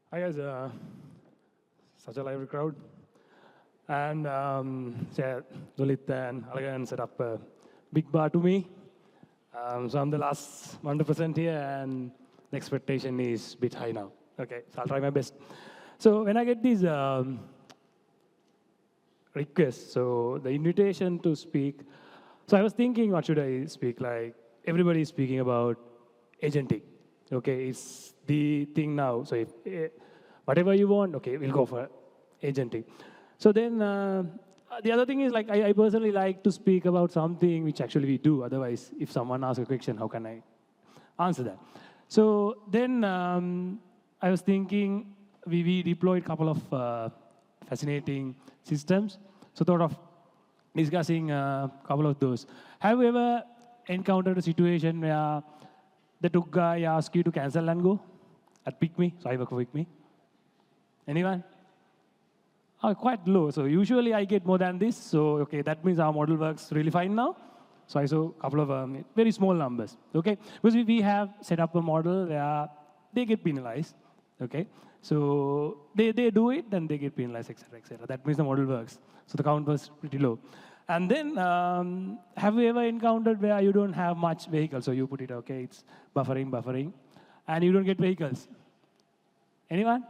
Hi guys, such a lively crowd. And yeah, Zulit and Alagan set up a big bar to me. So I'm the last 100% here, and the expectation is a bit high now. Okay, so I'll try my best. So when I get these requests, so the invitation to speak, so I was thinking, what should I speak? Like everybody is speaking about agentic. Okay, it's the thing now. So if whatever you want, okay, we'll go for agentic. So then the other thing is like I personally like to speak about something which actually we do. Otherwise, if someone asks a question, how can I answer that? So then I was thinking we deployed a couple of fascinating systems. So thought of discussing a couple of those. Have you ever encountered a situation where the took guy asks you to cancel and go at PickMe? So I work for PickMe. Anyone? Oh, quite low. So usually I get more than this. So okay, that means our model works really fine now. So I saw a couple of very small numbers. Okay, because we have set up a model where they get penalized. Okay, so they do it, then they get penalized, etc., etc. That means the model works. So the count was pretty low. And then, have you ever encountered where you don't have much vehicles? So you put it, okay, it's buffering, and you don't get vehicles. Anyone?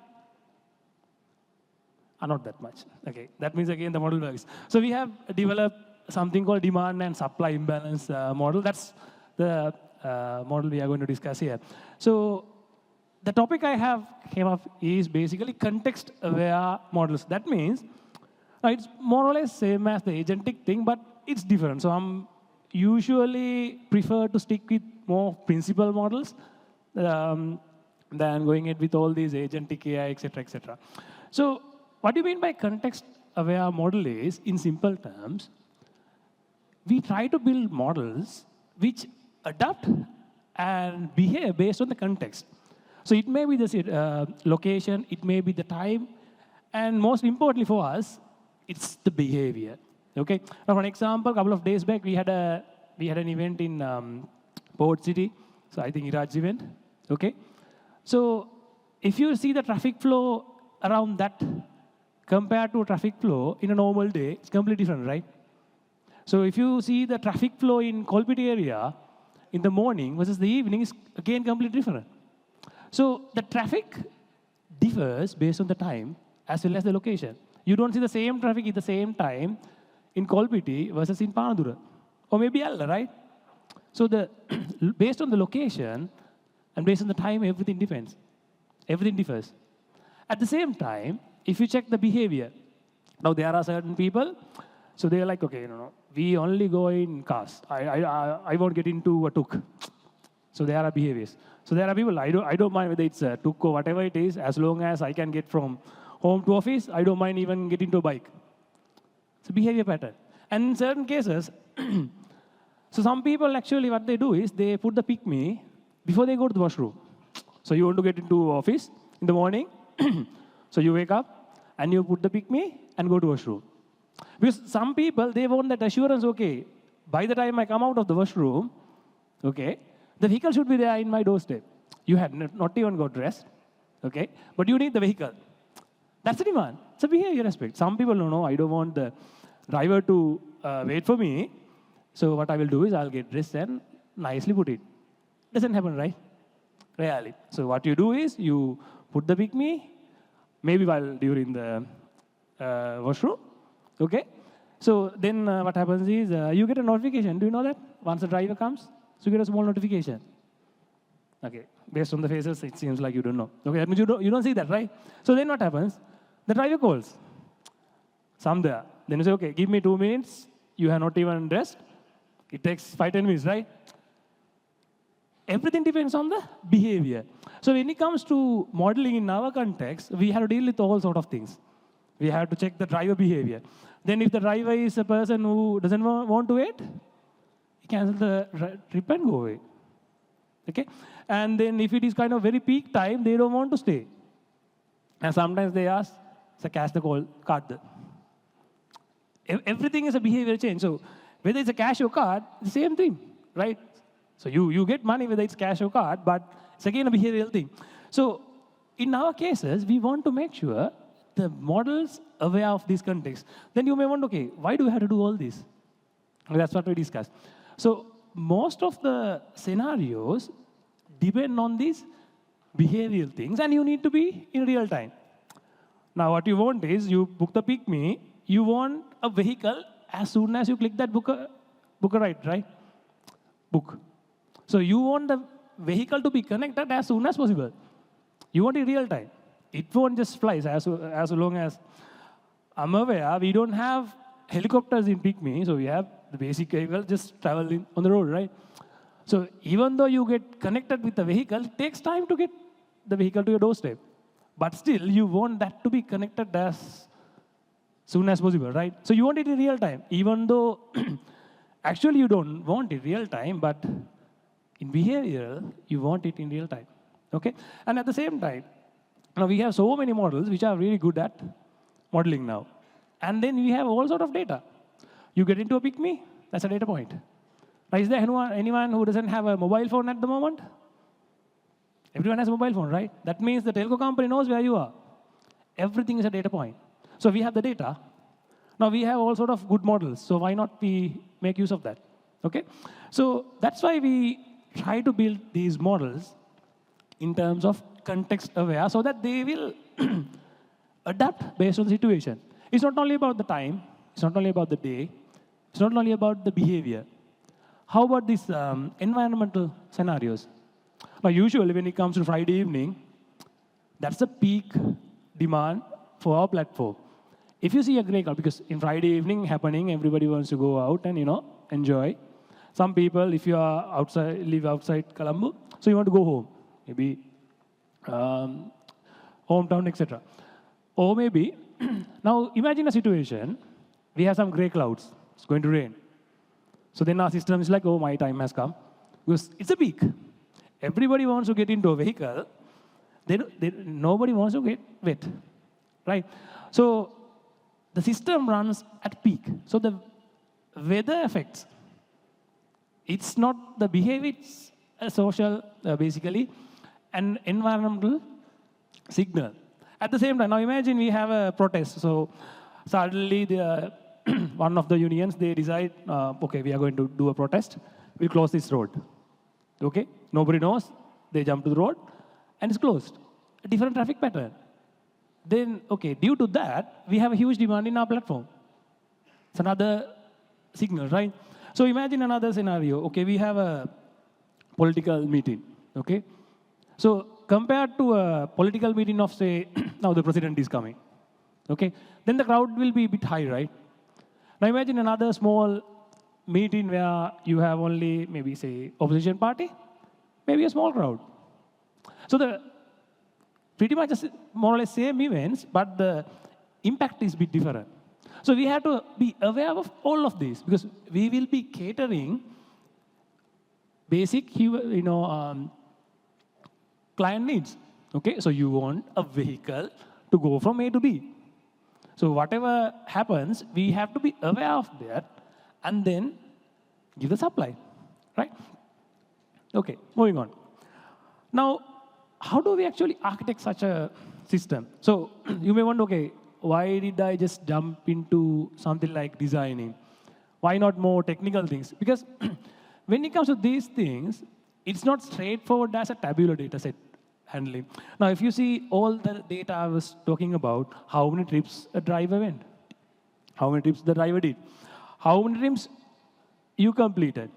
Not that much. Okay, that means again the model works. So we have developed something called demand and supply imbalance model. That's the model we are going to discuss here. So the topic I have came up is basically context-aware models. That means it's more or less same as the agentic thing, but it's different. So I'm usually prefer to stick with more principal models than going it with all these agentic AI, etc., etc. So what do you mean by context-aware model is, in simple terms, we try to build models which adapt and behave based on the context. So it may be the location, it may be the time, and most importantly for us, it's the behavior. Okay. Now, for an example, a couple of days back, we had an event in Port City. So I think Iraj's event. Okay. So if you see the traffic flow around that compared to traffic flow in a normal day, it's completely different, right? So if you see the traffic flow in Kolpiti area in the morning versus the evening, is again completely different. So the traffic differs based on the time as well as the location. You don't see the same traffic at the same time in Kolpiti versus in Panadura, or maybe Alla, right? So based on the location and based on the time, everything depends. Everything differs. At the same time, if you check the behavior, now there are certain people, so they're like, okay, we only go in cars. I won't get into a tuk. So there are behaviors. So there are people, I don't mind whether it's a tuk or whatever it is, as long as I can get from home to office, I don't mind even getting to a bike. It's a behavior pattern. And in certain cases, so some people actually what they do is they put the PickMe before they go to the washroom. So you want to get into office in the morning, so you wake up and you put the PickMe and go to washroom. Because some people, they want that assurance, okay, by the time I come out of the washroom, okay, the vehicle should be there in my doorstep. You had not even got dressed, okay, but you need the vehicle. That's the demand. It's a behavior aspect. Some people don't know, I don't want the driver to wait for me. So what I will do is I'll get dressed and nicely put it. Doesn't happen, right? Rarely. So what you do is you put the PickMe, maybe while during the washroom. Okay? So then what happens is you get a notification. Do you know that? Once the driver comes, so you get a small notification. Okay. Based on the faces, it seems like you don't know. Okay, that means you don't see that, right? So then what happens? The driver calls. Some there. Then you say, okay, give me 2 minutes. You have not even dressed. It takes 5-10 minutes, right? Everything depends on the behavior. So when it comes to modeling in our context, we have to deal with all sort of things. We have to check the driver behavior. Then if the driver is a person who doesn't want to wait, he cancels the trip and go away. Okay? And then if it is kind of very peak time, they don't want to stay. And sometimes they ask, so cash the card. Everything is a behavior change. So whether it's a cash or card, the same thing, right? So you get money whether it's cash or card, but it's again a behavioral thing. So in our cases, we want to make sure the model's aware of this context. Then you may wonder, okay, why do we have to do all this? That's what we discussed. So most of the scenarios depend on these behavioral things, and you need to be in real time. Now, what you want is you book the PickMe, you want a vehicle as soon as you click that book a ride, right? Book. So you want the vehicle to be connected as soon as possible. You want it real time. It won't just fly as long as I'm aware. We don't have helicopters in PickMe, so we have the basic vehicle just traveling on the road, right? So even though you get connected with the vehicle, it takes time to get the vehicle to your doorstep. But still, you want that to be connected as soon as possible, right? So you want it in real time, even though actually you don't want it real time, but in behavioral, you want it in real time, okay? And at the same time, now we have so many models which are really good at modeling now. And then we have all sort of data. You get into a PickMe, that's a data point. Now, is there anyone who doesn't have a mobile phone at the moment? Everyone has a mobile phone, right? That means the telco company knows where you are. Everything is a data point. So we have the data. Now we have all sort of good models. So why not we make use of that? Okay? So that's why we try to build these models in terms of context aware so that they will adapt based on the situation. It's not only about the time. It's not only about the day. It's not only about the behavior. How about these environmental scenarios? Now, usually when it comes to Friday evening, that's a peak demand for our platform. If you see a gray cloud, because in Friday evening happening, everybody wants to go out and enjoy. Some people, if you are outside, live outside Colombo, so you want to go home, maybe hometown, etc. Or maybe now imagine a situation, we have some gray clouds, it's going to rain. So then our system is like, oh, my time has come, because it's a peak. Everybody wants to get into a vehicle. Nobody wants to get wet, right? So the system runs at peak. So the weather effects, it's not the behavior, it's a social, basically, an environmental signal. At the same time, now imagine we have a protest. So suddenly one of the unions, they decide, okay, we are going to do a protest. We'll close this road. Okay? Nobody knows. They jump to the road, and it's closed. A different traffic pattern. Then, okay, due to that, we have a huge demand in our platform. It's another signal, right? So imagine another scenario. Okay, we have a political meeting. Okay? So compared to a political meeting of, say, now the president is coming. Okay? Then the crowd will be a bit high, right? Now imagine another small meeting where you have only maybe, say, opposition party, maybe a small crowd. So the pretty much more or less same events, but the impact is a bit different. So we have to be aware of all of these because we will be catering basic, client needs. Okay, so you want a vehicle to go from A to B. So whatever happens, we have to be aware of that and then give the supply, right? Okay, moving on. Now, how do we actually architect such a system? So you may wonder, okay, why did I just jump into something like designing? Why not more technical things? Because when it comes to these things, it's not straightforward as a tabular data set handling. Now, if you see all the data I was talking about, how many trips a driver went, how many trips the driver did, how many trips you completed,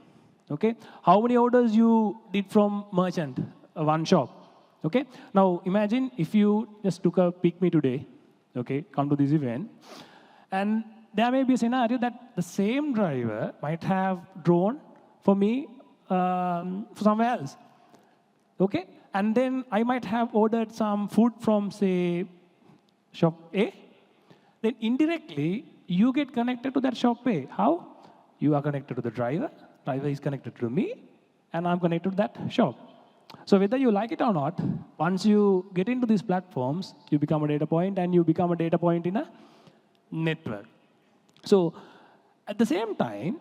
okay? How many orders you did from merchant, one shop, okay? Now, imagine if you just took a PickMe today, okay, come to this event, and there may be a scenario that the same driver might have drawn for me for somewhere else, okay? And then I might have ordered some food from, say, shop A. Then indirectly, you get connected to that shop A. How? You are connected to the driver is connected to me, and I'm connected to that shop. So whether you like it or not, once you get into these platforms, you become a data point, and you become a data point in a network. So at the same time,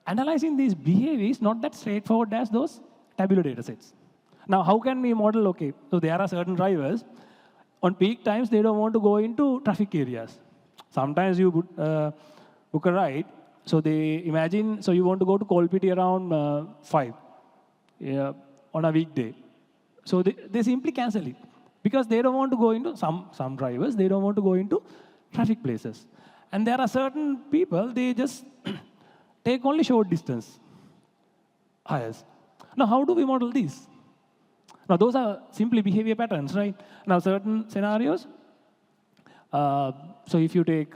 analyzing these behaviors is not that straightforward as those tabular data sets. Now, how can we model, okay, so there are certain drivers. On peak times, they don't want to go into traffic areas. Sometimes you book a ride, so they imagine, so you want to go to Kolpiti around 5 on a weekday. So they simply cancel it because they don't want to go into, some drivers, they don't want to go into traffic places. And there are certain people, they just take only short distance hires. Now, how do we model these? Now, those are simply behavior patterns, right? Now, certain scenarios, so if you take,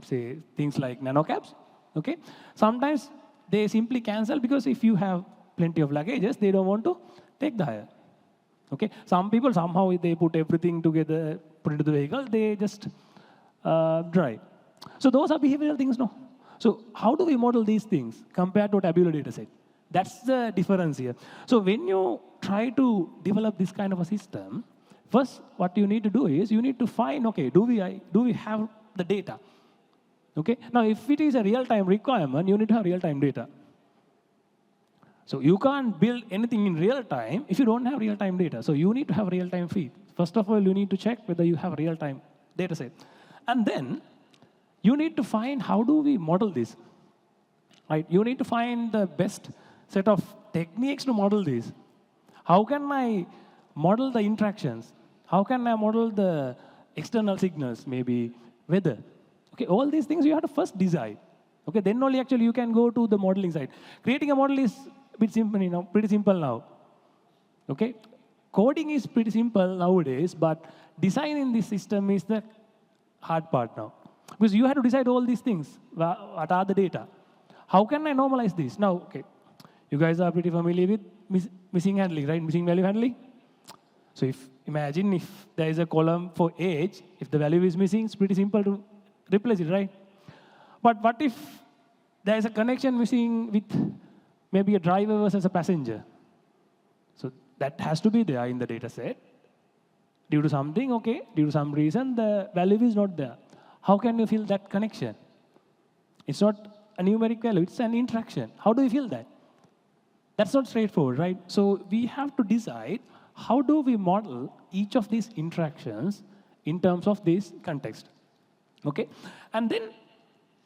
say, things like nanocabs, okay? Sometimes they simply cancel because if you have plenty of luggages, they don't want to take the hire, okay? Some people, somehow, they put everything together, put into the vehicle, they just drive. So those are behavioral things, no? So how do we model these things compared to a tabular data set? That's the difference here. So when you try to develop this kind of a system, first what you need to do is you need to find, okay, do we have the data? Okay. Now, if it is a real-time requirement, you need to have real-time data. So you can't build anything in real time if you don't have real-time data. So you need to have real-time feed. First of all, you need to check whether you have a real-time data set. And then you need to find how do we model this. Right? You need to find the best set of techniques to model this. How can I model the interactions? How can I model the external signals, maybe weather? Okay, all these things you have to first decide. Okay, then only actually you can go to the modeling side. Creating a model is a bit simple, pretty simple now. Okay, coding is pretty simple nowadays, but designing this system is the hard part now. Because you have to decide all these things. What are the data? How can I normalize this? Now, okay, you guys are pretty familiar with missing handling, right? Missing value handling. So imagine if there is a column for age, if the value is missing, it's pretty simple to replace it, right? But what if there is a connection missing with maybe a driver versus a passenger? So that has to be there in the data set. Due to something, okay, due to some reason, the value is not there. How can you fill that connection? It's not a numeric value, it's an interaction. How do you fill that? That's not straightforward, right? So we have to decide how do we model each of these interactions in terms of this context, okay? And then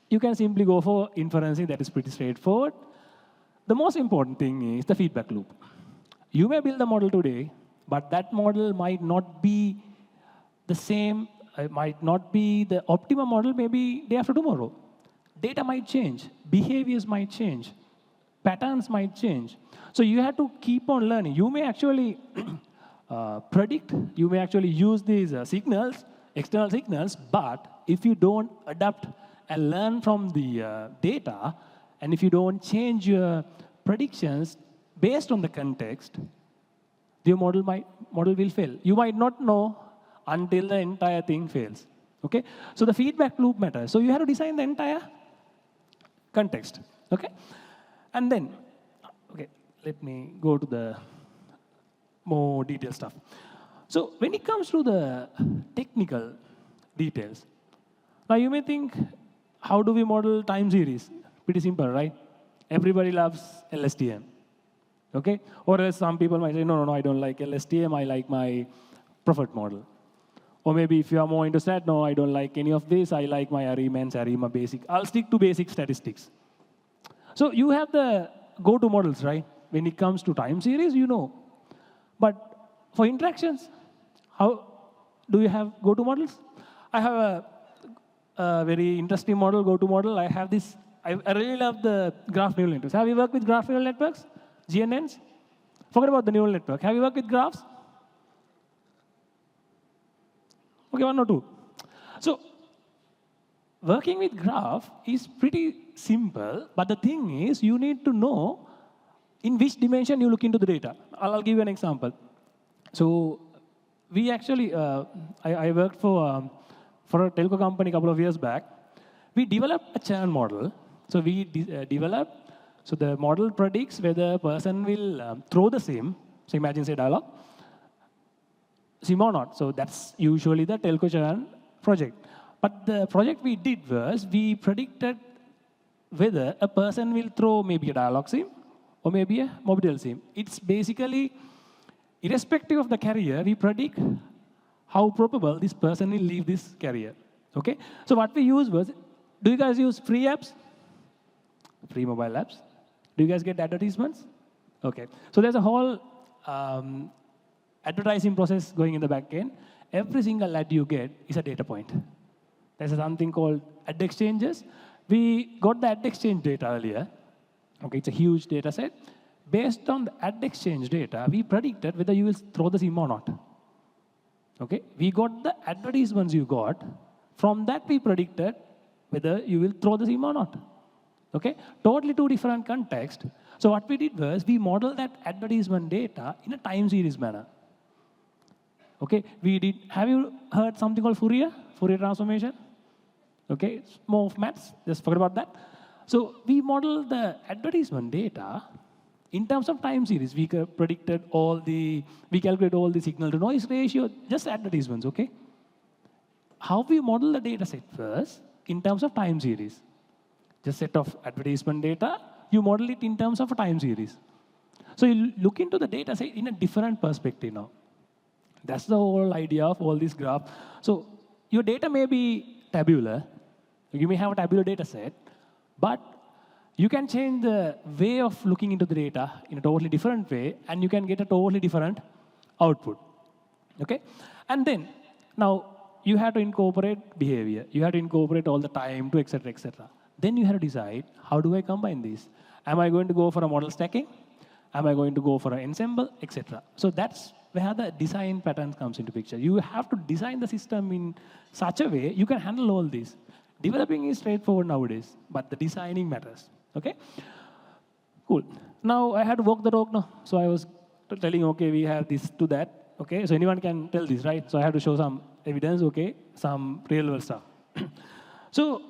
you can simply go for inferencing, that is pretty straightforward. The most important thing is the feedback loop. You may build a model today, but that model might not be the same, it might not be the optimum model maybe day after tomorrow. Data might change, behaviors might change, patterns might change. So you have to keep on learning. You may actually predict, you may actually use these signals, external signals, but if you don't adapt and learn from the data, and if you don't change your predictions based on the context, your model will fail. You might not know until the entire thing fails. Okay? So the feedback loop matters. So you have to design the entire context. Okay? And then, okay, let me go to the more detailed stuff. So when it comes to the technical details, now you may think, how do we model time series? Pretty simple, right? Everybody loves LSTM. Okay? Or else some people might say, no, I don't like LSTM, I like my preferred model. Or maybe if you are more into stat, no, I don't like any of this, I like my ARIMA and SARIMA basic. I'll stick to basic statistics. So you have the go-to models, right? When it comes to time series, you know. But for interactions, how do you have go-to models? I have a very interesting model, go-to model. I have this, I really love the graph neural networks. Have you worked with graph neural networks? GNNs? Forget about the neural network. Have you worked with graphs? Okay, one or two. So working with graph is pretty simple, but the thing is you need to know in which dimension you look into the data. I'll give you an example. So we actually, I worked for a telco company a couple of years back. We developed a churn model. So we developed, so the model predicts whether a person will throw the SIM. So imagine, say, dialogue. SIM or not. So that's usually the telco churn project. But the project we did was we predicted whether a person will throw maybe a dialogue SIM or maybe a Mobitel SIM. It's basically irrespective of the career, we predict how probable this person will leave this career. Okay? So what we use was, do you guys use free apps? Free mobile apps? Do you guys get advertisements? Okay. So there's a whole advertising process going in the back end. Every single ad you get is a data point. There's something called ad exchanges. We got the ad exchange data earlier. Okay, it's a huge data set. Based on the ad exchange data, we predicted whether you will throw the SIM or not. Okay, we got the advertisements you got. From that, we predicted whether you will throw the SIM or not. Okay, totally two different contexts. So what we did was we modeled that advertisement data in a time series manner. Okay, have you heard something called Fourier transformation? Okay, it's more of maths, just forget about that. So we modeled the advertisement data in terms of time series. We calculated all the signal to noise ratio, just advertisements, okay? How we model the data set first in terms of time series. Just set of advertisement data, you model it in terms of a time series. So you look into the data set in a different perspective now. That's the whole idea of all this graph. So your data may be tabular. You may have a tabular data set, but you can change the way of looking into the data in a totally different way, and you can get a totally different output. Okay? And then, now, you have to incorporate behavior. You have to incorporate all the time to et cetera, et cetera. Then you have to decide, how do I combine these? Am I going to go for a model stacking? Am I going to go for an ensemble, et cetera? So that's where the design pattern comes into picture. You have to design the system in such a way you can handle all this. Developing is straightforward nowadays, but the designing matters. Okay? Cool. Now I had to walk the talk now. So I was telling, okay, we have this to that. Okay, so anyone can tell this, right? So I have to show some evidence, okay, some real world stuff. So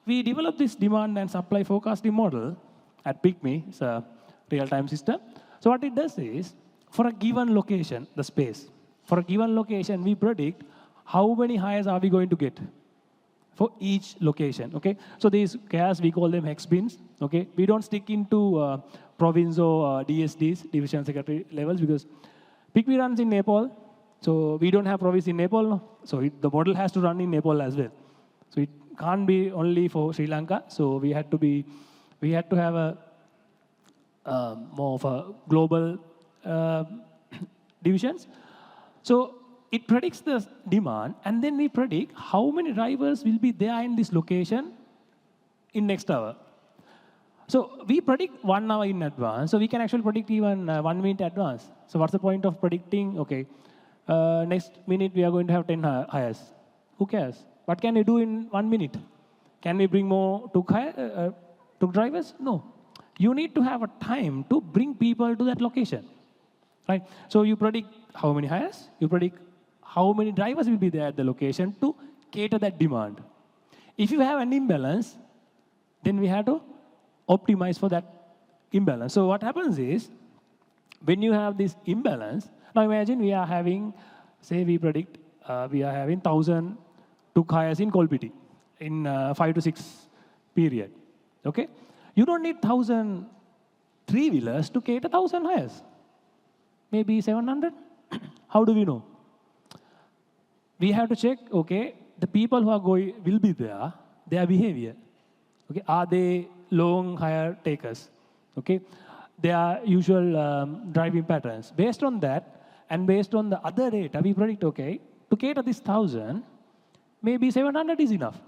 we developed this demand and supply forecasting model at PickMe. It's a real-time system. So what it does is, for a given location, the space, for a given location, we predict how many hires are we going to get for each location, okay? So these CAS, we call them hex bins, okay? We don't stick into province or DSDs, division secretary levels, because PickMe runs in Nepal, so we don't have province in Nepal, no? So the model has to run in Nepal as well. So it can't be only for Sri Lanka, so we had to have a more of a global divisions. So it predicts the demand, and then we predict how many drivers will be there in this location in next hour. So we predict 1 hour in advance, so we can actually predict even 1 minute advance. So what's the point of predicting, okay, next minute we are going to have 10 hires. Who cares? What can we do in 1 minute? Can we bring more tuk drivers? No. You need to have a time to bring people to that location, right? So you predict how many hires, you predict how many drivers will be there at the location to cater that demand. If you have an imbalance, then we have to optimize for that imbalance. So what happens is, when you have this imbalance, now imagine we are having, say we predict, we are having 1,000 tuk hires in Kolpiti in 5 to 6 period, okay? You don't need 1,000 three-wheelers to cater 1,000 hires. Maybe 700? How do we know? We have to check, okay, the people who are will be there, their behavior. Okay, are they long hire takers? Okay, their usual driving patterns. Based on that, and based on the other data, we predict, okay, to cater this 1,000, maybe 700 is enough.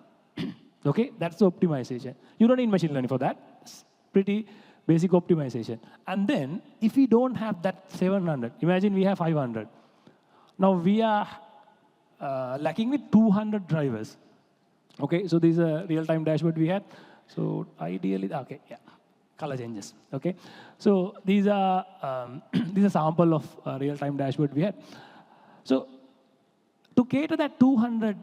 Okay, that's the optimization. You don't need machine learning for that. It's pretty basic optimization. And then, if we don't have that 700, imagine we have 500. Now we are lacking with 200 drivers. Okay, so this is a real-time dashboard we had. So ideally, okay, yeah, color changes. Okay, so these are this is a sample of real-time dashboard we had. So to cater that 200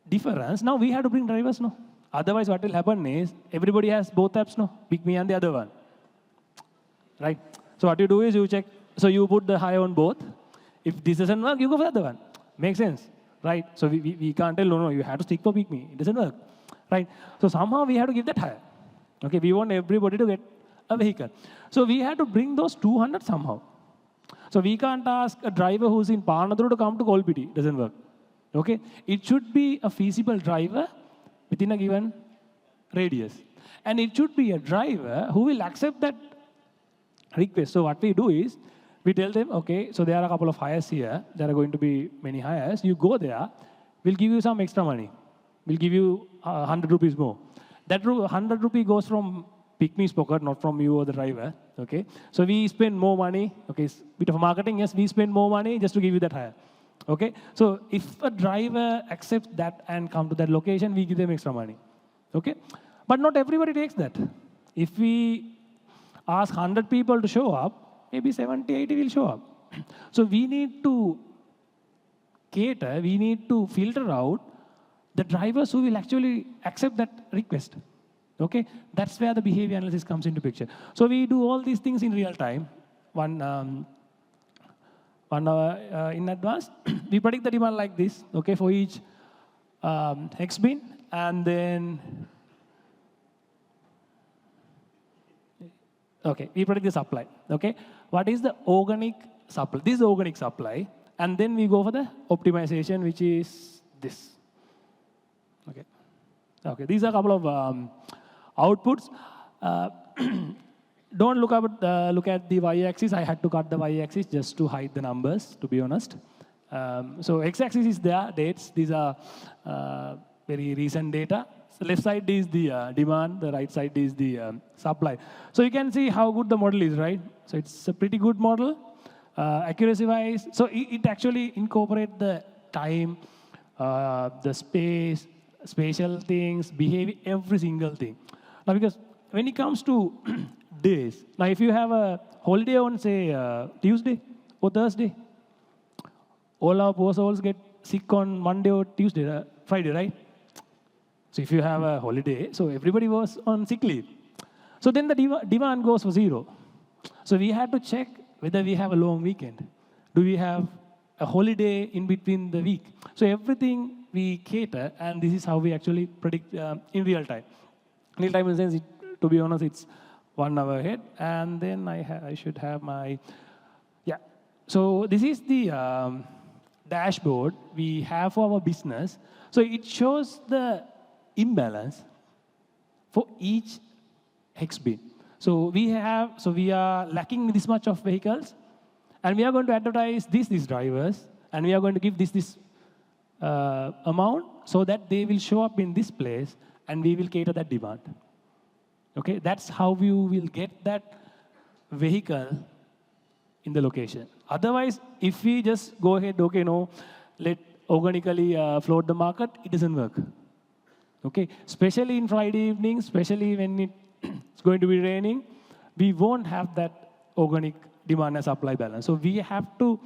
difference, now we have to bring drivers, no? Otherwise, what will happen is everybody has both apps, no? PickMe and the other one, right? So what you do is you check. So you put the high on both. If this doesn't work, you go for the other one. Makes sense, right? So we can't tell, no, you have to stick for PickMe. It doesn't work, right? So somehow we have to give that higher. Okay, we want everybody to get a vehicle. So we have to bring those 200 somehow. So we can't ask a driver who's in Panaduru to come to Kolpiti. Doesn't work. Okay? It should be a feasible driver within a given radius. And it should be a driver who will accept that request. So what we do is, we tell them, okay, so there are a couple of hires here. There are going to be many hires. You go there. We'll give you some extra money. We'll give you 100 rupees more. That 100 rupee goes from PickMe's pocket, not from you or the driver. Okay? So we spend more money. Okay, bit of marketing. Yes, we spend more money just to give you that hire. Okay? So if a driver accepts that and come to that location, we give them extra money. Okay? But not everybody takes that. If we ask 100 people to show up, maybe 70, 80 will show up. So we need to cater, we need to filter out the drivers who will actually accept that request. Okay? That's where the behavior analysis comes into picture. So we do all these things in real time. 1 hour in advance. We predict the demand like this, okay, for each hex bin, and then okay, we predict the supply. Okay, what is the organic supply? This is the organic supply, and then we go for the optimization, which is this. Okay, okay. These are a couple of outputs. Don't look at the y-axis. I had to cut the y-axis just to hide the numbers, to be honest. So x-axis is there, dates. These are very recent data. So left side is the demand, the right side is the supply. So you can see how good the model is, right? So it's a pretty good model, accuracy-wise. So it actually incorporates the time, the space, spatial things, behavior, every single thing. Now, because when it comes to days, now if you have a holiday on, say, Tuesday or Thursday, all our poor souls get sick on Monday or Tuesday, Friday, right? So if you have a holiday, so everybody was on sick leave. So then the demand goes for 0. So we had to check whether we have a long weekend. Do we have a holiday in between the week? So everything we cater, and this is how we actually predict in real time. Real time in the sense, to be honest, it's 1 hour ahead. And then I should have my, yeah. So this is the dashboard we have for our business. So it shows the imbalance for each hex bin. So we are lacking this much of vehicles, and we are going to advertise these drivers, and we are going to give this amount so that they will show up in this place, and we will cater that demand. Okay, that's how we will get that vehicle in the location. Otherwise, if we just go ahead, okay, no, let organically float the market, it doesn't work. Okay, especially in Friday evenings, especially when it's going to be raining, we won't have that organic demand and supply balance. So we have to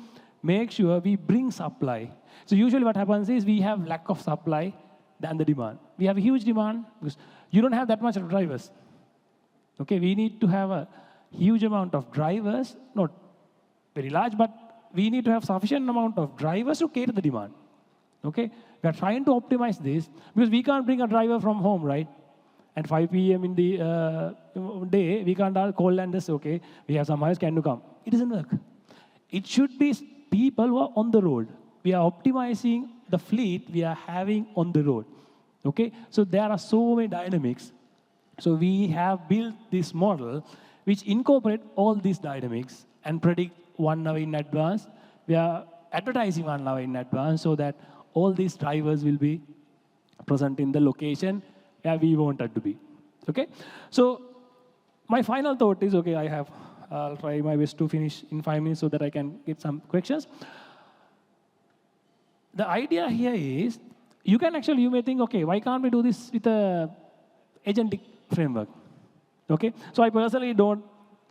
make sure we bring supply. So usually what happens is we have lack of supply than the demand. We have a huge demand because you don't have that much of drivers. Okay, we need to have a huge amount of drivers, not very large, but we need to have sufficient amount of drivers to cater the demand. Okay, we are trying to optimize this because we can't bring a driver from home, right? At 5 p.m. in the day, we can't call and just, okay, we have some hires, can you come? It doesn't work. It should be people who are on the road. We are optimizing the fleet we are having on the road. Okay, so there are so many dynamics. So we have built this model which incorporate all these dynamics and predict 1 hour in advance. We are advertising 1 hour in advance so that all these drivers will be present in the location where we want it to be. Okay? So my final thought is, okay, I'll try my best to finish in 5 minutes so that I can get some questions. The idea here is, you may think, okay, why can't we do this with a agentic framework? Okay? So I personally don't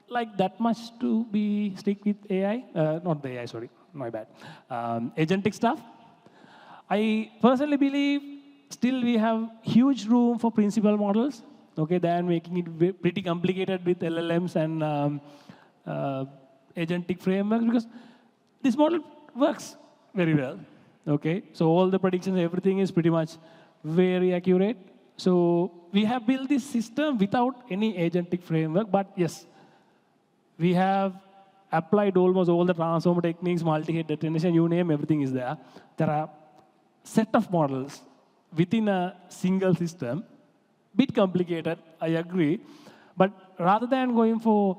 like that much to be stick with AI. Not the AI, sorry, my bad. Agentic stuff. I personally believe still we have huge room for principal models, okay, than making it pretty complicated with LLMs and agentic frameworks, because this model works very well, okay? So all the predictions, everything is pretty much very accurate. So we have built this system without any agentic framework, but yes, we have applied almost all the transformer techniques, multi-head detonation, you name, everything is there. There are set of models within a single system. Bit complicated, I agree. But rather than going for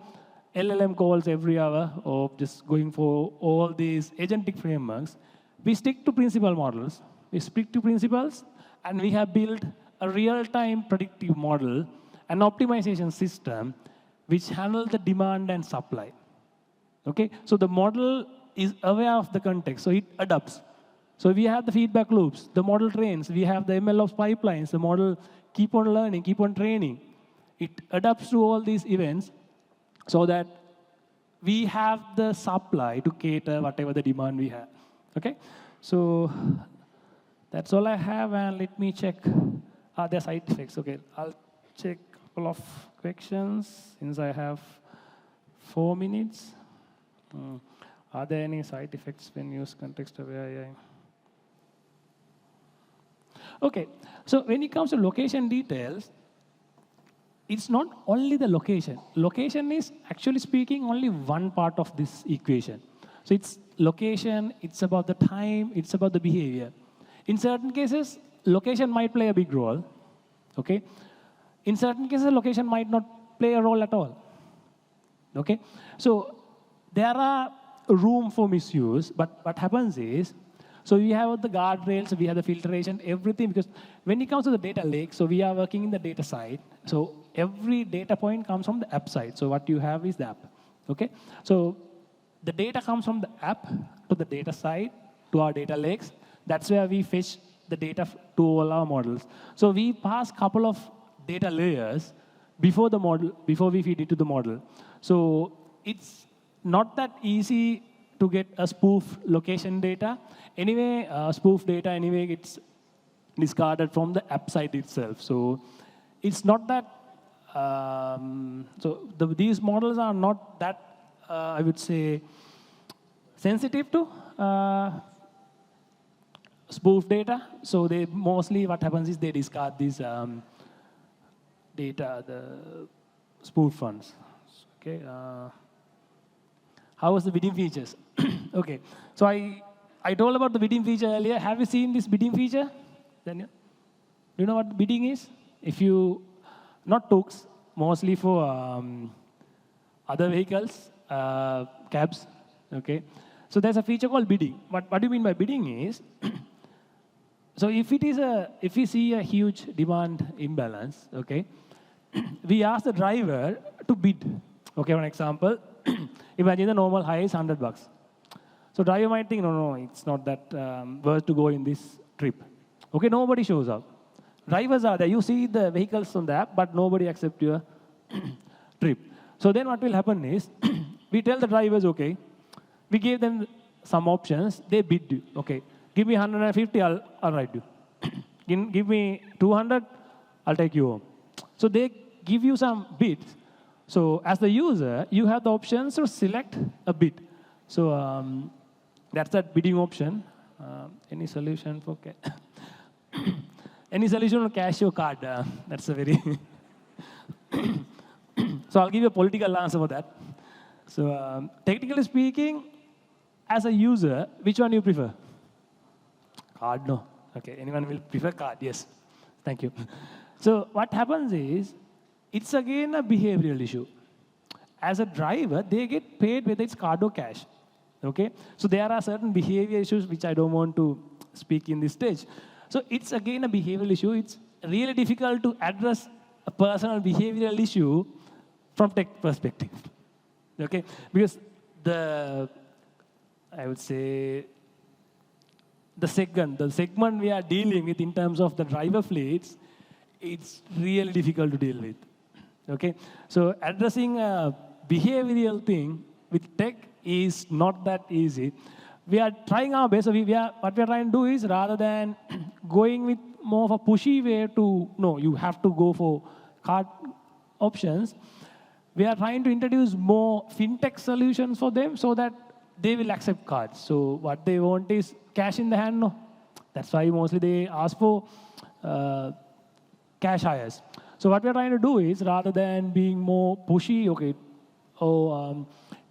LLM calls every hour or just going for all these agentic frameworks, we stick to principal models. We stick to principles, and we have built a real-time predictive model, an optimization system, which handles the demand and supply. Okay, so the model is aware of the context, so it adapts. So we have the feedback loops, the model trains, we have the MLOps pipelines, the model keep on learning, keep on training. It adapts to all these events so that we have the supply to cater whatever the demand we have. Okay, so that's all I have, and let me check. Are there side effects? Okay, I'll check a couple of questions since I have 4 minutes. Are there any side effects when you use context-aware AI? Okay, so when it comes to location details, it's not only the location. Location is, actually speaking, only one part of this equation. So it's location, it's about the time, it's about the behavior. In certain cases, location might play a big role, okay? In certain cases, location might not play a role at all, okay? So there are room for misuse, but what happens is, so we have the guardrails, we have the filtration, everything, because when it comes to the data lake, so we are working in the data side, so every data point comes from the app side, so what you have is the app, okay? So the data comes from the app to the data side, to our data lakes. That's where we fetch the data to all our models. So we pass couple of data layers before the model, before we feed it to the model. So it's not that easy to get a spoof location data. Anyway, spoof data, anyway, it's discarded from the app side itself. So it's not that, these models are not that, I would say, sensitive to spoof data. So they mostly, what happens is they discard these data, the spoof ones. Okay. How was the bidding features? Okay, so I told about the bidding feature earlier. Have you seen this bidding feature, Daniel? Do you know what bidding is? If you, not tooks, mostly for other vehicles, cabs, okay? So there's a feature called bidding. What do you mean by bidding is, so if we see a huge demand imbalance, okay, we ask the driver to bid. Okay, for example, imagine the normal high is $100. So driver might think, no, it's not that worth to go in this trip. Okay, nobody shows up. Drivers are there. You see the vehicles on the app, but nobody accepts your trip. So then what will happen is, we tell the drivers, okay, we gave them some options, they bid you. Okay, give me 150, I'll ride you. Give me 200, I'll take you home. So they give you some bids. So as the user, you have the options to select a bid. So that's that bidding option. Any solution for any solution for cash or card? That's a very so I'll give you a political answer for that. So technically speaking, as a user, which one you prefer? Card, no. Okay, anyone will prefer card? Yes. Thank you. So what happens is, it's again a behavioral issue. As a driver, they get paid whether it's card or cash. Okay? So there are certain behavior issues which I don't want to speak in this stage. So it's again a behavioral issue. It's really difficult to address a personal behavioral issue from tech perspective. Okay? Because I would say, the segment we are dealing with in terms of the driver fleets, it's really difficult to deal with. Okay? So addressing a behavioral thing with tech is not that easy. We are trying our best. So what we are trying to do is, rather than going with more of a pushy way to, no, you have to go for card options, we are trying to introduce more fintech solutions for them so that they will accept cards. So what they want is cash in the hand, no. That's why mostly they ask for cash hires. So what we're trying to do is, rather than being more pushy, okay,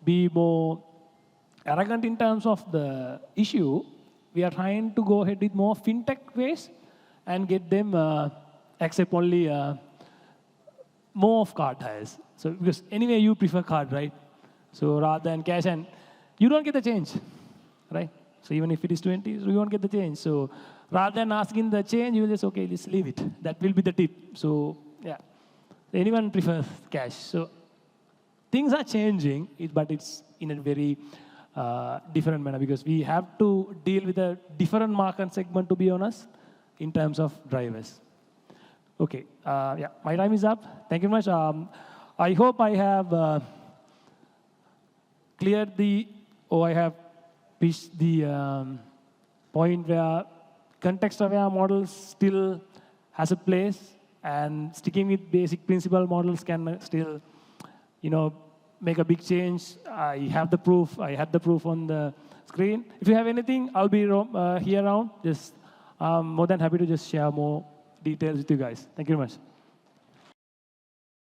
be more arrogant in terms of the issue, we are trying to go ahead with more fintech ways and get them accept only more of card hires. So because anyway you prefer card, right? So rather than cash, and you don't get the change, right? So even if it is 20, so you won't get the change. So rather than asking the change, you will just, okay, let's leave it. That will be the tip. So yeah, anyone prefers cash. So things are changing, but it's in a very different manner because we have to deal with a different market segment, to be honest, in terms of drivers. Okay, yeah, my time is up. Thank you very much. I hope I have cleared I have pitched the point where context-aware models still has a place, and sticking with basic principle models can still, make a big change. I have the proof. I had the proof on the screen. If you have anything, I'll be here around. Just more than happy to just share more details with you guys. Thank you very much.